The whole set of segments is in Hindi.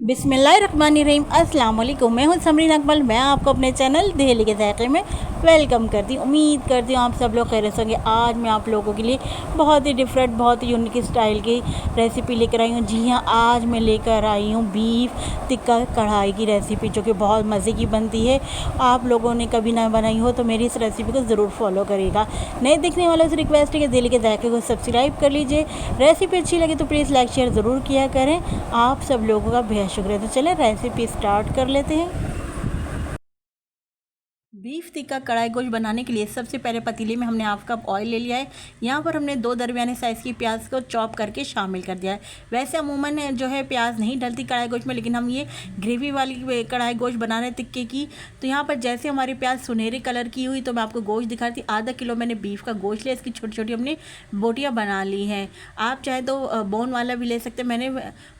बिस्मिल्लाहिर्रहमानिर्रहीम अस्सलाम वालेकुम। मैं हूं समरीन अकमल। मैं आपको अपने चैनल दहली के ज़ायक़े में वेलकम करती हूँ। उम्मीद करती हूँ आप सब लोग खैरियत से होंगे। आज मैं आप लोगों के लिए बहुत ही डिफरेंट, बहुत ही यूनिक स्टाइल की रेसिपी लेकर आई हूँ। जी हाँ, आज मैं लेकर आई हूँ बीफ टिक्का कढ़ाई की रेसिपी, जो कि बहुत मज़े की बनती है। आप लोगों ने कभी ना बनाई हो तो मेरी इस रेसिपी को ज़रूर फॉलो करिएगा। नए देखने वालों से रिक्वेस्ट है कि दहली के ज़ायक़े को सब्सक्राइब कर लीजिए। रेसिपी अच्छी लगे तो प्लीज़ लाइक शेयर ज़रूर किया करें। आप सब लोगों का बेहद शुक्रिया। तो चलें रेसिपी स्टार्ट कर लेते हैं। बीफ टिक्का कढ़ाई गोश्त बनाने के लिए सबसे पहले पतीले में हमने हाफ कप ऑयल ले लिया है। यहाँ पर हमने 2 दरमियाने साइज़ की प्याज को चॉप करके शामिल कर दिया है। वैसे अमूमन जो है प्याज नहीं डलती कढ़ाई गोश्त में, लेकिन हम ये ग्रेवी वाली कढ़ाई गोश्त बना रहे हैं टिक्के की। तो यहाँ पर जैसे हमारी प्याज सुनहरे कलर की हुई तो मैं आपको गोश्त दिखा रही थी। आधा किलो मैंने बीफ का गोश्त लिया, इसकी छोटी छोटी हमने बोटियाँ बना ली हैं। आप चाहे तो बोन वाला भी ले सकते हैं, मैंने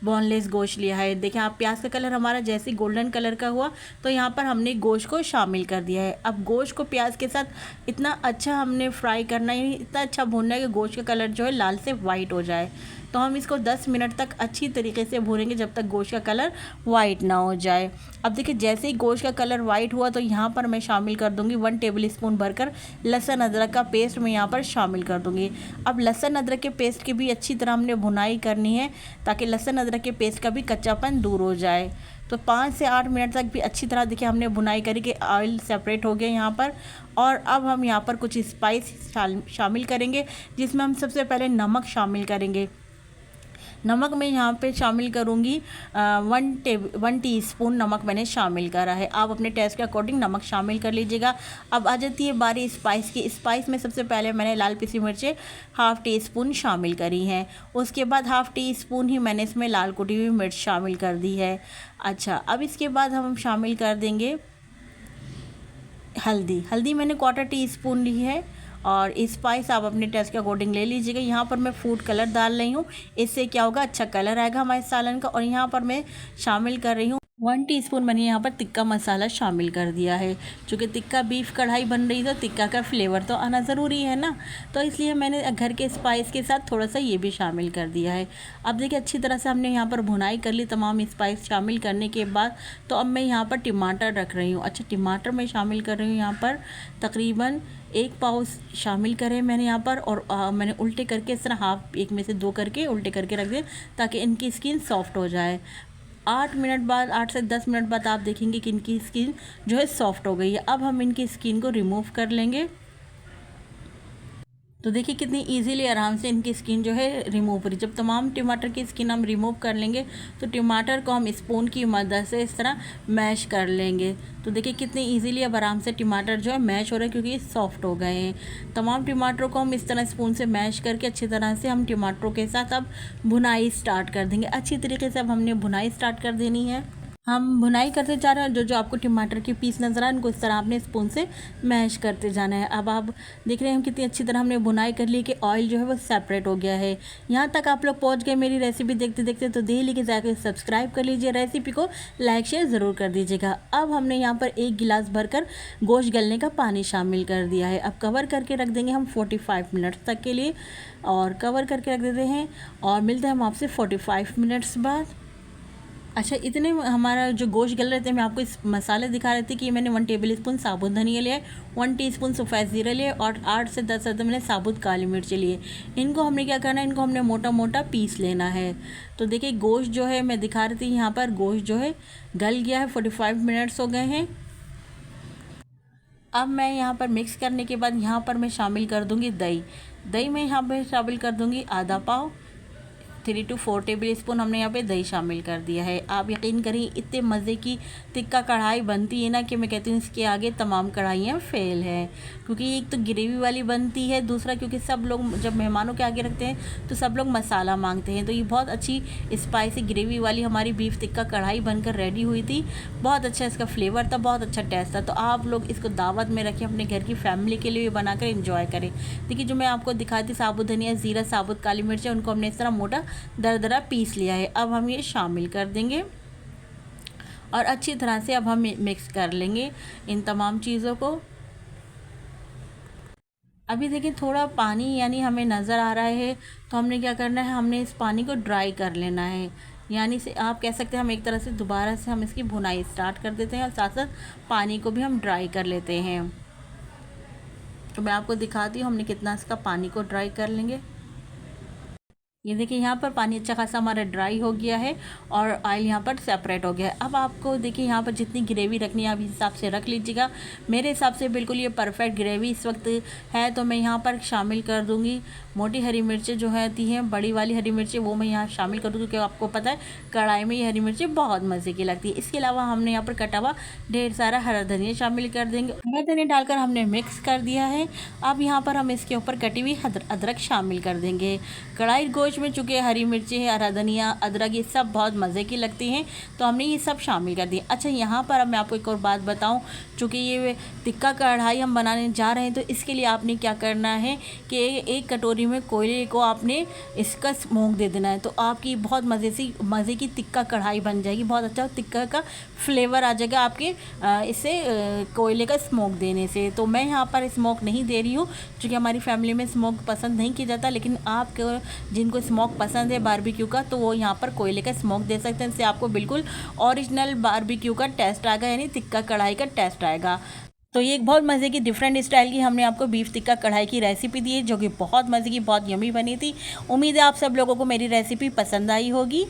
बोनलेस गोश्त लिया है। देखिए आप, प्याज का कलर हमारा जैसे गोल्डन कलर का हुआ तो यहाँ पर हमने गोश्त को शामिल कर दिया है। अब गोश्त को प्याज के साथ इतना अच्छा हमने फ्राई करना है, इतना अच्छा भूनना है कि गोश्त का कलर जो है लाल से वाइट हो जाए। तो हम इसको 10 मिनट तक अच्छी तरीके से भूनेंगे जब तक गोश्त का कलर वाइट ना हो जाए। अब देखिए जैसे ही गोश्त का कलर वाइट हुआ तो यहाँ पर मैं शामिल कर दूंगी 1 टेबल स्पून भरकर लहसुन अदरक का पेस्ट मैं यहाँ पर शामिल कर दूंगी। अब लहसुन अदरक के पेस्ट की भी अच्छी तरह हमने भुनाई करनी है ताकि लहसुन अदरक के पेस्ट का भी कच्चापन दूर हो जाए। तो 5 से 8 मिनट तक भी अच्छी तरह देखिए हमने भुनाई करी कि ऑयल सेपरेट हो गया यहाँ पर। और अब हम यहाँ पर कुछ स्पाइस शामिल करेंगे, जिसमें हम सबसे पहले नमक शामिल करेंगे। नमक मैं यहाँ पे शामिल करूँगी 1 टीस्पून नमक मैंने शामिल करा है। आप अपने टेस्ट के अकॉर्डिंग नमक शामिल कर लीजिएगा। अब आ जाती है बारी स्पाइस की। स्पाइस में सबसे पहले मैंने लाल पिसी मिर्चें हाफ़ टी स्पून शामिल करी हैं। उसके बाद हाफ़ टी स्पून ही मैंने इसमें लाल कुटी हुई मिर्च शामिल कर दी है। अच्छा, अब इसके बाद हम शामिल कर देंगे हल्दी मैंने 1/4 टीस्पून ली है। और स्पाइस आप अपने टेस्ट के अकॉर्डिंग ले लीजिएगा। यहाँ पर मैं फूड कलर डाल रही हूँ, इससे क्या होगा, अच्छा कलर आएगा हमारे सालन का। और यहाँ पर मैं शामिल कर रही हूँ 1 टीस्पून मैंने यहाँ पर टिक्का मसाला शामिल कर दिया है। चूँकि टिक्का बीफ कढ़ाई बन रही है तो टिक्का का फ्लेवर तो आना ज़रूरी है ना, तो इसलिए मैंने घर के स्पाइस के साथ थोड़ा सा ये भी शामिल कर दिया है। अब देखिए अच्छी तरह से हमने यहाँ पर भुनाई कर ली तमाम स्पाइस शामिल करने के बाद। तो अब मैं यहाँ पर टमाटर रख रही हूँ। अच्छा, टमाटर मैं शामिल कर रही हूँ यहाँ पर तकरीबन 1 पाव शामिल करें मैंने यहाँ पर। और मैंने उल्टे करके इस तरह हाफ, एक में से 2 करके उल्टे करके रख दें ताकि इनकी स्किन सॉफ्ट हो जाए। 8 मिनट बाद, 8 से 10 मिनट बाद आप देखेंगे कि इनकी स्किन जो है सॉफ्ट हो गई है। अब हम इनकी स्किन को रिमूव कर लेंगे। तो देखिए कितनी इजीली आराम से इनकी स्किन जो है रिमूव हो रही। जब तमाम टमाटर की स्किन हम रिमूव कर लेंगे तो टमाटर को हम स्पून की मदद से इस तरह मैश कर लेंगे। तो देखिए कितनी इजीली अब आराम से टमाटर जो है मैश हो रहे हैं, क्योंकि ये सॉफ्ट हो गए हैं। तमाम टमाटरों को हम इस तरह स्पून से मैश करके अच्छी तरह से हम टमाटरों के साथ अब भुनाई स्टार्ट कर देंगे। अच्छी तरीके से अब हमने भुनाई स्टार्ट कर देनी है। हम भुनाई करते जा रहे हैं। जो जो आपको टमाटर के पीस नज़र आए उनको इस तरह आपने स्पून से मैश करते जाना है। अब आप देख रहे हैं कितनी अच्छी तरह हमने भुनाई कर ली कि ऑयल जो है वो सेपरेट हो गया है। यहाँ तक आप लोग पहुँच गए मेरी रेसिपी देखते देखते, तो दहली के ज़ायक़े सब्सक्राइब कर लीजिए, रेसिपी को लाइक शेयर ज़रूर कर दीजिएगा। अब हमने यहाँ पर 1 गिलास भरकर गोश्त गलने का पानी शामिल कर दिया है। अब कवर करके रख देंगे हम 45 मिनट्स तक के लिए, और कवर करके रख देते हैं। और मिलते हैं हम आपसे 45 मिनट्स बाद। अच्छा, इतने हमारा जो गोश्त गल रहे थे, मैं आपको इस मसाले दिखा रही थी कि मैंने 1 टेबल स्पून साबुत धनिया लिया है, 1 टीस्पून सफ़ेद ज़ीरा लिया और 8 से 10 अदद मैंने साबुत काली मिर्च लिए। इनको हमने क्या करना है, इनको हमने मोटा मोटा पीस लेना है। तो देखिए गोश्त जो है मैं दिखा रही थी, यहाँ पर गोश्त जो है गल गया है, 45 मिनट्स हो गए हैं। अब मैं यहाँ पर मिक्स करने के बाद यहाँ पर मैं शामिल कर दूँगी दही मैं यहाँ पर शामिल कर दूँगी आधा पाव। 3 to 4 टेबल स्पून हमने यहाँ पे दही शामिल कर दिया है। आप यकीन करिए इतने मज़े की टिक्का कढ़ाई बनती है ना कि मैं कहती हूँ इसके आगे तमाम कढ़ाइयाँ फेल हैं। क्योंकि एक तो ग्रेवी वाली बनती है, दूसरा क्योंकि सब लोग जब मेहमानों के आगे रखते हैं तो सब लोग मसाला मांगते हैं। तो ये बहुत अच्छी स्पाइसी ग्रेवी वाली हमारी बीफ टिक्का कढ़ाई बनकर रेडी हुई थी। बहुत अच्छा इसका फ्लेवर था, बहुत अच्छा टेस्ट था। तो आप लोग इसको दावत में रखें, अपने घर की फैमिली के लिए बनाकर इंजॉय करें। देखिए जो मैं आपको दिखाती साबुत धनिया, ज़ीरा, साबुत काली मिर्च है, उनको हमने इस तरह मोटा दरदरा पीस लिया है। अब हम ये शामिल कर देंगे और अच्छी तरह से अब हम मिक्स कर लेंगे इन तमाम चीज़ों को। अभी देखिए थोड़ा पानी यानी हमें नज़र आ रहा है, तो हमने क्या करना है, हमने इस पानी को ड्राई कर लेना है। यानी से आप कह सकते हैं हम एक तरह से दोबारा से हम इसकी भुनाई स्टार्ट कर देते हैं और साथ साथ पानी को भी हम ड्राई कर लेते हैं। तो मैं आपको दिखाती हूँ हमने कितना इसका पानी को ड्राई कर लेंगे। ये देखिए यहाँ पर पानी अच्छा खासा हमारा ड्राई हो गया है और ऑयल यहाँ पर सेपरेट हो गया है। अब आपको देखिए यहाँ पर जितनी ग्रेवी रखनी है आप इस हिसाब से रख लीजिएगा। मेरे हिसाब से बिल्कुल ये परफेक्ट ग्रेवी इस वक्त है, तो मैं यहाँ पर शामिल कर दूँगी मोटी हरी मिर्चें जो होती हैं, बड़ी वाली हरी मिर्चें, वो मैं यहाँ शामिल कर दूँगी क्योंकि आपको पता है कढ़ाई में ये हरी मिर्चें बहुत मज़े की लगती है। इसके अलावा हमने यहाँ पर कटा हुआ ढेर सारा हरा धनिया शामिल कर देंगे। हरा धनिया डालकर हमने मिक्स कर दिया है। अब यहाँ पर हम इसके ऊपर कटी हुई अदरक शामिल कर देंगे। कढ़ाई गोश्त में चूँकि हरी मिर्ची है, हरा धनिया, अदरक ये सब बहुत मज़े की लगती हैं, तो हमने ये सब शामिल कर दिया। अच्छा, यहाँ पर अब मैं आपको एक और बात बताऊँ, चूँकि ये टिक्का कढ़ाई हम बनाने जा रहे हैं तो इसके लिए आपने क्या करना है कि एक कटोरी में कोयले को आपने इसका स्मोक दे देना है, तो आपकी बहुत मज़े की टिक्का कढ़ाई बन जाएगी। बहुत अच्छा टिक्का का फ्लेवर आ जाएगा आपके इससे कोयले का स्मोक देने से। तो मैं यहाँ पर स्मोक नहीं दे रही हूँ क्योंकि हमारी फैमिली में स्मोक पसंद नहीं किया जाता, लेकिन आपको जिनको स्मोक पसंद है बारबेक्यू का तो वो यहाँ पर कोयले का स्मोक दे सकते हैं। इससे आपको बिल्कुल ओरिजिनल बारबेक्यू का टेस्ट आएगा, यानी टिक्का कढ़ाई का टेस्ट आएगा। तो ये एक बहुत मज़े की डिफरेंट स्टाइल की हमने आपको बीफ टिक्का कढ़ाई की रेसिपी दी है, जो कि बहुत मज़े की, बहुत यमी बनी थी। उम्मीद है आप सब लोगों को मेरी रेसिपी पसंद आई होगी।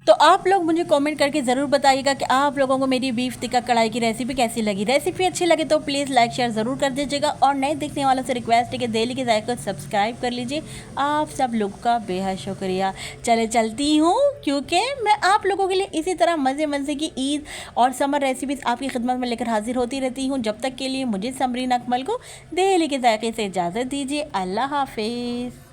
तो आप लोग मुझे कमेंट करके ज़रूर बताइएगा कि आप लोगों को मेरी बीफ टिक्का कढ़ाई की रेसिपी कैसी लगी। रेसिपी अच्छी लगे तो प्लीज़ लाइक शेयर ज़रूर कर दीजिएगा और नए देखने वालों से रिक्वेस्ट है कि डेली के जायके को सब्सक्राइब कर लीजिए। आप सब लोगों का बेहद शुक्रिया। चले चलती हूँ, क्योंकि मैं आप लोगों के लिए इसी तरह मज़े की ईद और समर रेसिपीज़ आपकी खिदमत में लेकर हाजिर होती रहती हूँ। जब तक के लिए मुझे समरीन अकमल को डेली के जायके से इजाज़त दीजिए। अल्लाह हाफिज़।